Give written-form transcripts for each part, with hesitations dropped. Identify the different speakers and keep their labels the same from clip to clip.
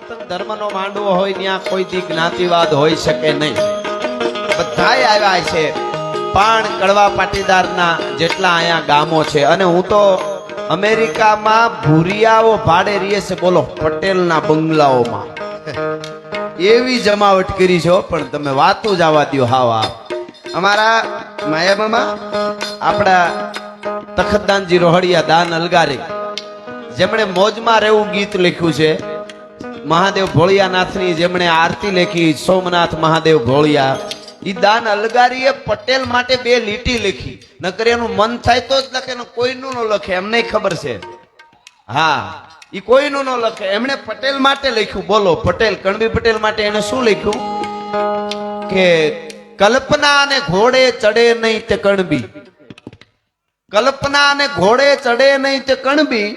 Speaker 1: સનાતન ધર્મનો માંડવો હોય ત્યાં કોઈ દી જ્ઞાતિવાદ હોઈ શકે નહીં. બધાય આવ્યા છે. પણ કડવા પાટીદારના જેટલા અહીંયા ગામો છે, અને હું તો અમેરિકામાં ભૂરિયાઓ ભાડે રહીએ છે, બોલો, પટેલના બંગલાઓમાં એવી જમાવટ કરી છે. પણ તમે વાતો જ આવવા દો. હા, અમારા માયા મામા આપણા તખતદાનજી રોહડિયા દાન અલગારી, જેમણે મોજમાં રહેવું ગીત લખ્યું છે, મહાદેવ ભોળિયાનાથની જેમણે આરતી લખી, સોમનાથ મહાદેવ ભોળિયા, ઈ દાન અલગારીએ પટેલ માટે 2 લીટી લખી. નકર એનું મન થાય તો જ લખે, ને કોઈનું ન લખે, એમને ખબર છે. હા, ઈ કોઈનું ન લખે, એમણે પટેલ માટે લખ્યું. બોલો, પટેલ, કણબી પટેલ માટે એને શું લખ્યું કે કલ્પના અને ઘોડે ચડે નહીં તે કણબી, કલ્પના અને ઘોડે ચડે નહીં તે કણબી,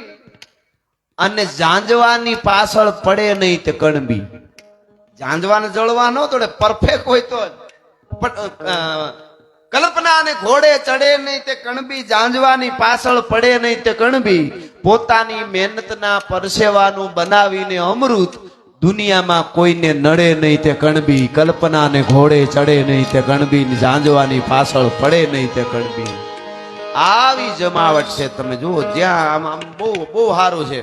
Speaker 1: અને ઝાંઝવાની પાછળ પડે નહીં તે કણબી. ઝાંઝવાને જળવા ન તોડે, પરફેક્ટ હોય તો જ. કલ્પના અને ઘોડે ચડે નહીં તે કણબી, ઝાંઝવાની પાછળ પડે નહીં તે કણબી, પોતાની મહેનતના પરસેવાનું બનાવીને અમૃત, દુનિયામાં કોઈને નડે નહીં તે કણબી. કલ્પના અને ઘોડે ચડે નહીં તે કણબી, ઝાંઝવાની પાછળ પડે નહીં તે કણબી. આવી જમાવટ છે. તમે જુઓ, જ્યાં આમ બહુ બહુ સારું છે.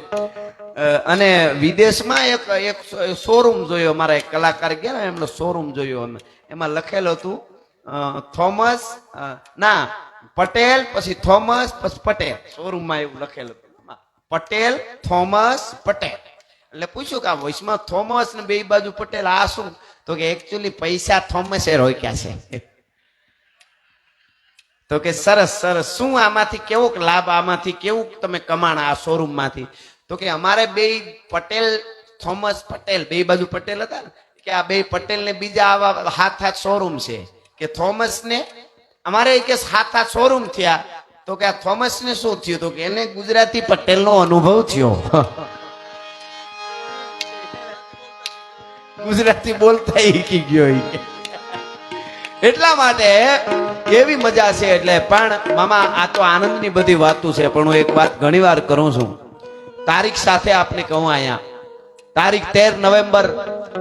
Speaker 1: અને વિદેશમાં એક શોરૂમ જોયો, અમારા એક કલાકાર ગયા ને, એમનો શોરૂમ જોયો અમે. એમાં લખેલું હતું થોમસ ના પટેલ, પછી થોમસ, પછી પટેલ. શોરૂમમાં એવું લખેલું હતું, પટેલ, થોમસ, પટેલ. એટલે પૂછ્યું કે આ વોઇસમાં થોમસ ને 2 બાજુ પટેલ, આ શું? તો કે એકચ્યુઅલી પૈસા થોમસે રોક્યા છે. તો કે સરસ સરસ, શું આમાંથી કેવો લાભ, આમાંથી કેવું તમે કમાણ આ શોરૂમ માંથી? તો કે અમારે 2 પટેલ, થોમસ પટેલ, 2 બાજુ પટેલ હતા ને, કે આ 2 પટેલ ને બીજા આવા 7 શોરૂમ છે. કે થોમસ ને અમારે કે 7 શોરૂમ થયા. તો કે આ થોમસ ને શું થયું? તો કે એને ગુજરાતી પટેલ નો અનુભવ થયો. ગુજરાતી બોલતા શીખી ગયો. એટલા માટે એવી મજા છે. એટલે પણ મામા, આ તો આનંદની બધી વાતો છે, પણ હું એક વાત ઘણી વાર કરું છું. તારીખ સાથે આપને કહું, અહીંયા તારીખ 13 નવેમ્બર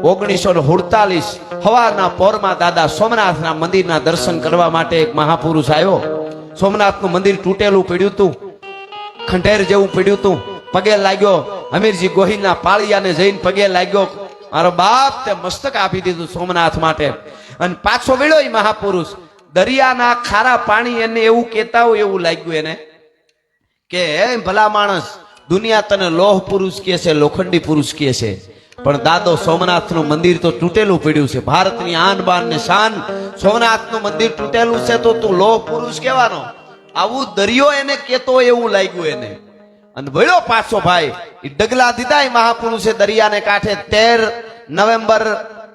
Speaker 1: 1947 સવારના પોરમાં દાદા સોમનાથના મંદિરના દર્શન કરવા માટે એક મહાપુરુષ આવ્યો. સોમનાથનું મંદિર તૂટેલું પડ્યું હતું, ખંડેર જેવું પડ્યું હતું. પગે લાગ્યો, હમીરજી ગોહિલના પાળિયાને જઈને પગે લાગ્યો. મારો બાપ તે મસ્તક આપી દીધું સોમનાથ માટે. અને પાછો વળ્યો એ મહાપુરુષ. દરિયાના ખારા પાણી એને એવું કહેતા હોય એવું લાગ્યું એને કે ભલા માણસ, દુનિયા તને લોહ પુરુષ કહે છે, લોખંડી પુરુષ કહે છે, પણ દાદો સોમનાથનું મંદિર તો તૂટેલું પડ્યું છે. ભારતની આન બાન ને શાન, સોમનાથનું મંદિર તૂટેલું છે તો તું લોહ પુરુષ કહેવાનો? આવું દરિયો એને કહેતો હોય એવું લાગ્યું એને. અને વળ્યો પાછો ભાઈ. એ ડગલા દીધા મહાપુરુષે દરિયાને કાંઠે 13 નવેમ્બર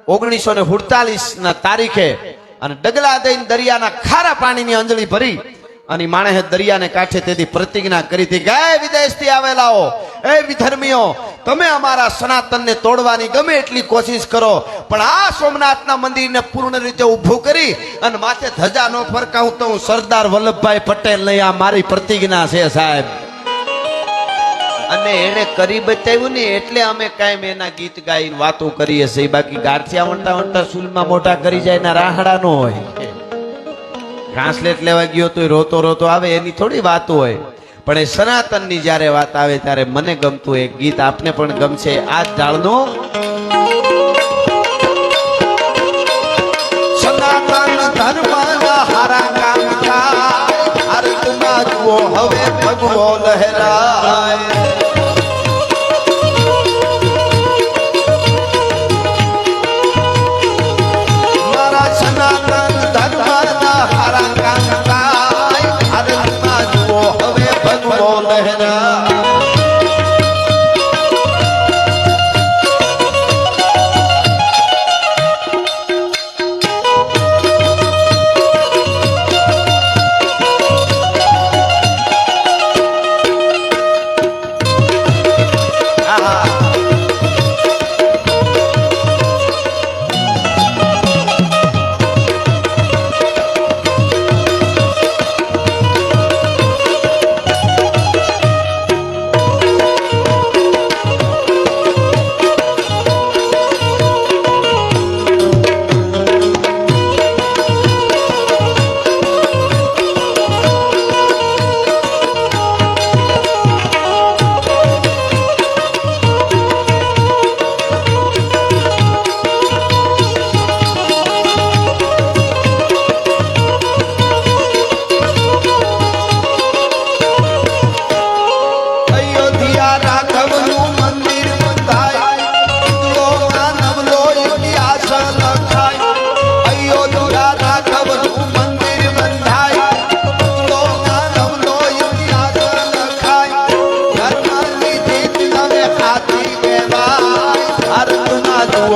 Speaker 1: 1947 ના તારીખે. અને ડગલા દઈને દરિયાના ખારા પાણીની અંજળી ભરી અને માણસે દરિયાને કાંઠે તેથી પ્રતિજ્ઞા કરી હતી કે વિદેશથી આવેલાઓ, એ વિધર્મીઓ, તમે અમારા સનાતનને તોડવાની ગમે એટલી કોશિશ કરો, પણ આ સોમનાથના મંદિરને પૂર્ણ રીતે ઊભું કરી અને માથે ધજા નો ફરકાવું તો હું સરદાર વલ્લભભાઈ પટેલ નહીં. આ મારી પ્રતિજ્ઞા છે સાહેબ. અને એને કરી બતાવ્યું ને, એટલે અમે કાયમ એના ગીત ગાઈને વાતો કરીએ છીએ. બાકી ગાંઠિયા વંટા વંટા સુલમાં મોટા કરી જાય ના રાહડા નો હોય. ટ્રાન્સલેટ લેવા ગયો તો રોતો રોતો આવે, એની થોડી વાતો હોય. પણ એ સનાતનની જ્યારે વાત આવે ત્યારે મને ગમતું એક ગીત આપને પણ ગમશે. આ ઢાળનું સનાતન ધર્મના હારા કામ થાય, ભારતમાં જુઓ હવે ભગવો લહેરાય. મારા સનાતન ધર્મના હારા કામ થાય, ભારતમાં જુઓ હવે ભગવો લહેરાય.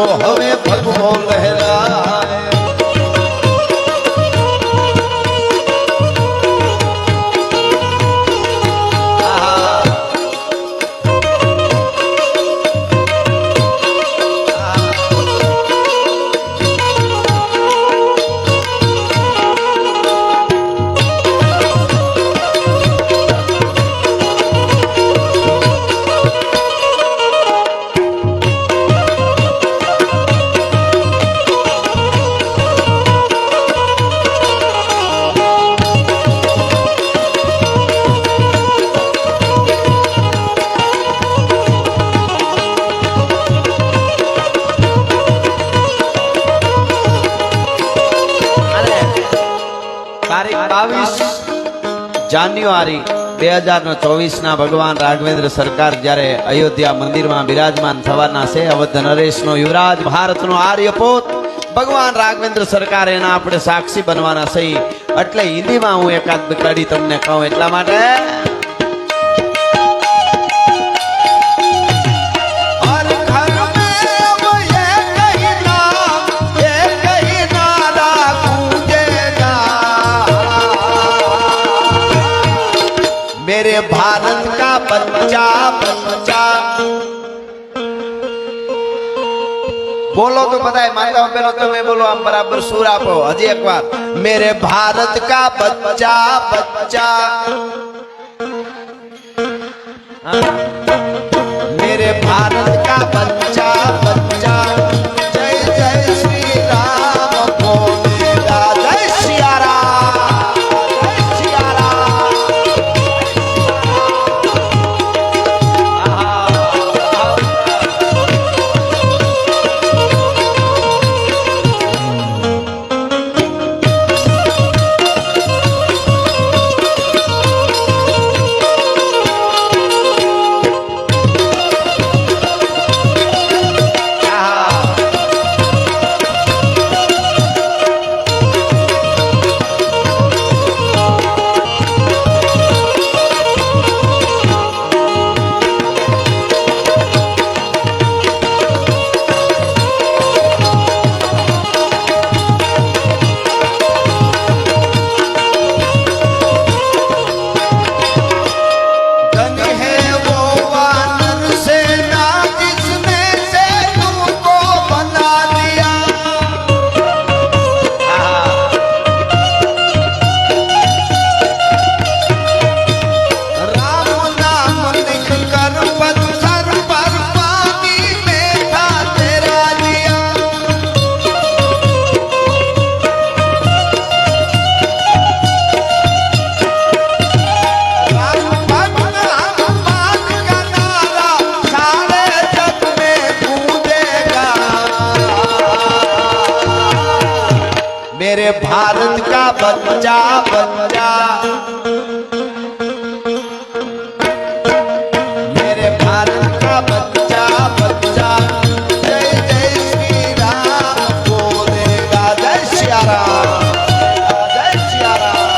Speaker 1: હવે ભગવો લહેરાય જાન્યુઆરી 2024 ના ભગવાન રાઘવેન્દ્ર સરકાર જ્યારે અયોધ્યા મંદિરમાં બિરાજમાન થવાના છે અવધ નરેશનો યુવરાજ ભારતનો આર્યપોત ભગવાન રાઘવેન્દ્ર સરકાર એના આપણે સાક્ષી બનવાના છે એટલે હિન્દીમાં હું એકાદ કડી તમને કહું એટલા માટે मेरे भारत का बच्चा बच्चा बोलो तो पता है माता पेलो तुम्हें बोलो हम बराबर सुर आपो हजी एक बार मेरे भारत का बच्चा बच्चा मेरे भारत का बच्चा बच्चा जय जय श्री राम बोलेगा जय सिया राम जय सिया राम मेरे भारत का बच्चा बच्चा मेरे भारत का बच्चा बच्चा जय जय श्री राम बोलेगा जय सिया राम जय सिया राम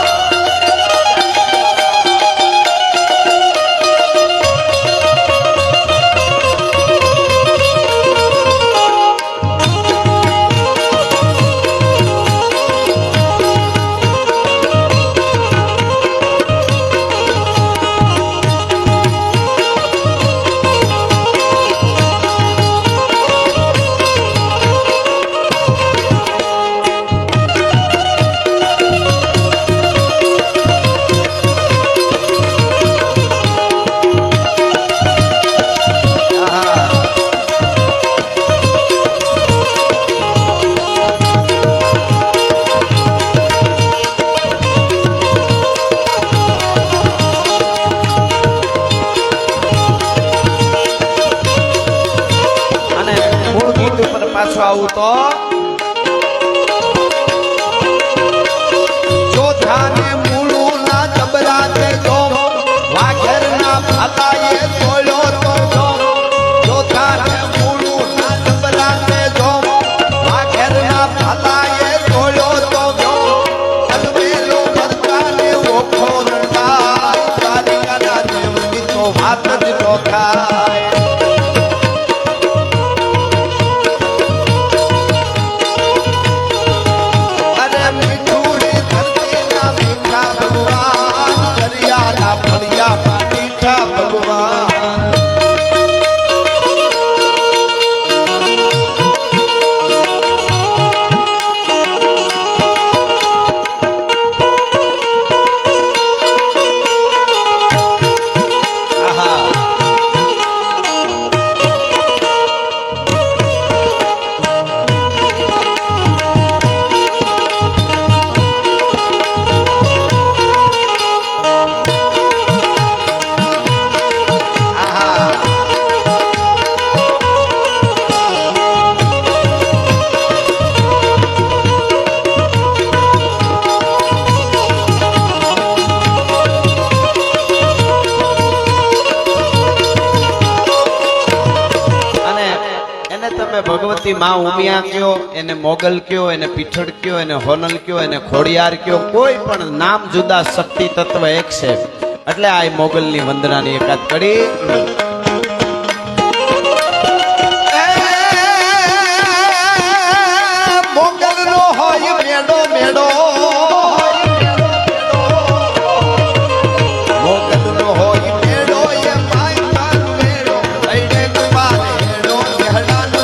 Speaker 1: પાછો આવું તો જોધાને મૂળું ના જબરા તે જો વાઘેર ના ભાલાએ તોળ્યો તો જો જોધાને મૂળું ના જબરા તે જો વાઘેર ના ભાલાએ તોળ્યો તો જો અલમેલો ભરતાને ઓખો રંગાય તારીકાના દેવની તો વાત જ નો થાય એને તમે ભગવતી માં ઉમિયા કયો, એને મોગલ કયો, એને પીઠળ કયો, એને હોનલ કયો, એને ખોડિયાર કયો, કોઈ પણ નામ જુદા, શક્તિ તત્વ એક છે. એટલે આ મોગલની વંદનાની એકાદ કડી. મોગલનો હોય મેડો મેડો, મોગલનો હોય મેડો, એ માય મારો મેડો, લઈને કુમાર મેડો, મેહડાનો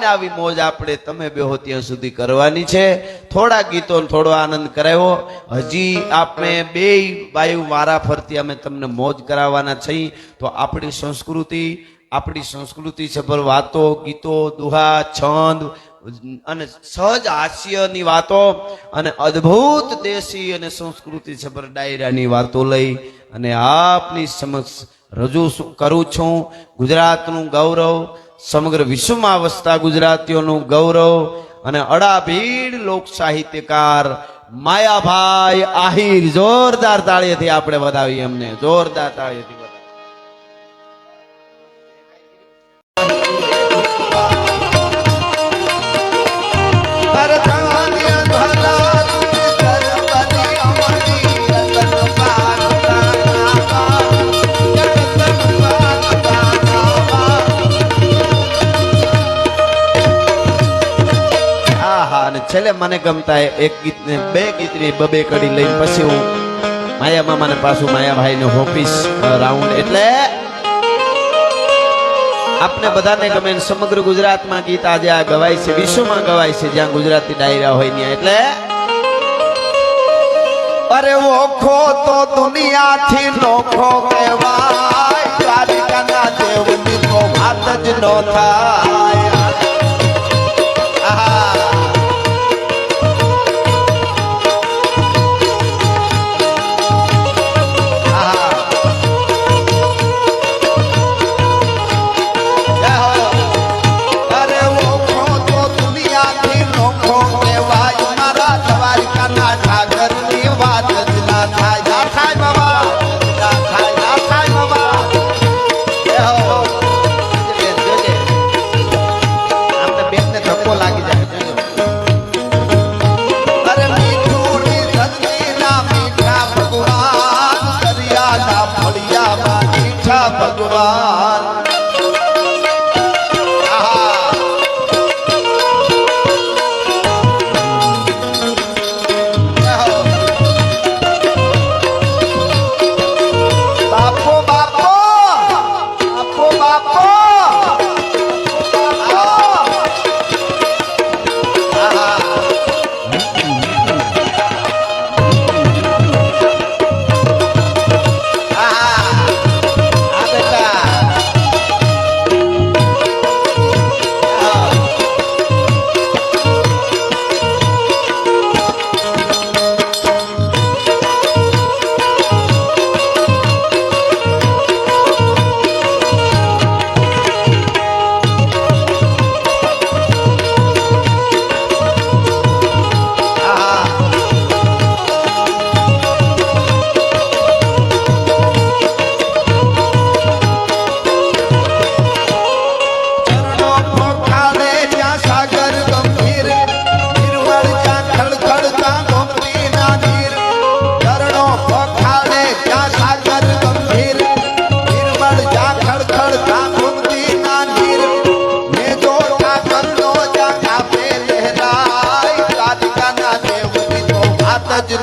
Speaker 1: આવી મોજ આપણે તમે બેહો ત્યાં સુધી કરવાની છે. થોડા ગીતો થોડો આનંદ કરાવ્યો. હજી આપણે બે વાયુ વારા ફરતી અમે તમને મોજ કરાવવાના છીએ. તો આપણી સંસ્કૃતિ સભર વાતો, ગીતો, દુહા, છંદ અને સહજ હાસ્યની વાતો અને અદ્ભુત દેશી અને સંસ્કૃતિ સભર ડાયરાની વાતો લઈ અને આપની સમક્ષ રજૂ કરું છું. ગુજરાતનું ગૌરવ, સમગ્ર વિશ્વમાં વસતા ગુજરાતીઓનું ગૌરવ અને અડાભીડ લોક સાહિત્યકાર માયાભાઈ આહિર. જોરદાર તાળીથી આપણે વધાવીએ, અમને જોરદાર તાળીથી વધાવીએ. છેલ્લે મને ગમતા એક ગીત ને બે ગીતની બબે કડી લઈને પછી હું માયા મામાને પાછું માયાભાઈ ને હોપીસ રાઉન્ડ. એટલે આપને બધાને ગમે, સમગ્ર ગુજરાતમાં ગીત આજે આ ગવાય છે, વિશ્વમાં ગવાય છે જ્યાં ગુજરાતી ડાયરા હોય ત્યાં. એટલે અરે ઓખો તો દુનિયાથી નોખો કહેવાય, દ્વારિકાના દેવની તો વાત જ ન થાય. ભગવાન બાપો બાપો બાપો બાપો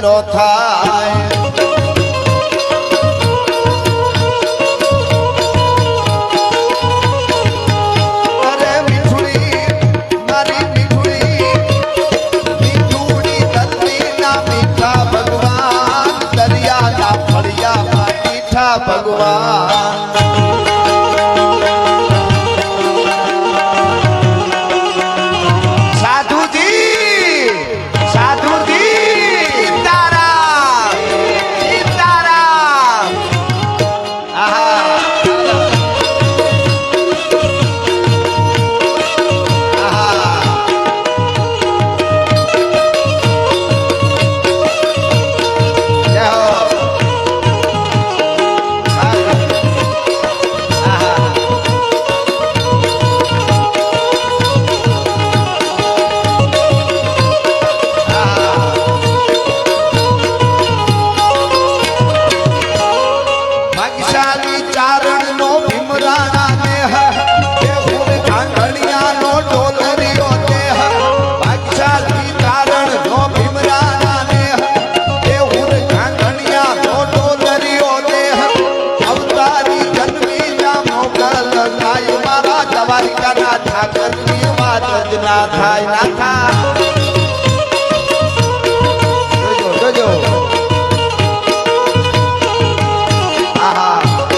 Speaker 1: નો થાય. દ્વારિકાના ઠાકરની વાત જ ના થાય ના થાય જોજો આહા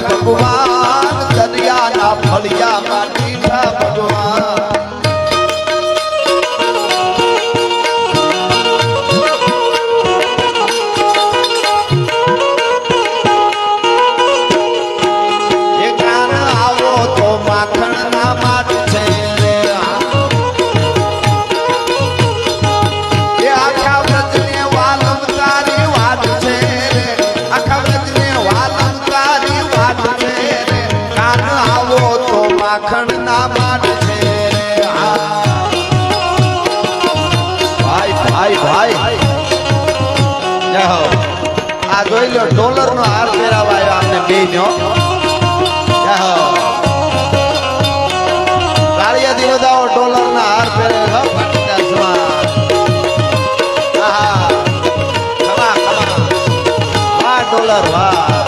Speaker 1: ભગવાન દરિયાના ફળિયામાં મીઠા ભગવાન એ કાન આવો તો માખણના માટ છે રે એ આખા વ્રજને વાલમ તારી વાત છે રે આખા વ્રજને વાલમ તારી વાત છે રે કાન આવો તો માખણના માટ છે રે ભાઈ ભાઈ જય હો આ જોઈ લો ડોલરનો હાર પહેરાવાયો આમને બેયનો જય હો તાળીયાથી બધાઓ ડોલરના હાર પહેરેલો પાટીદાર સમાજ આહા ખમા ખમા વાહ ડોલર વાહ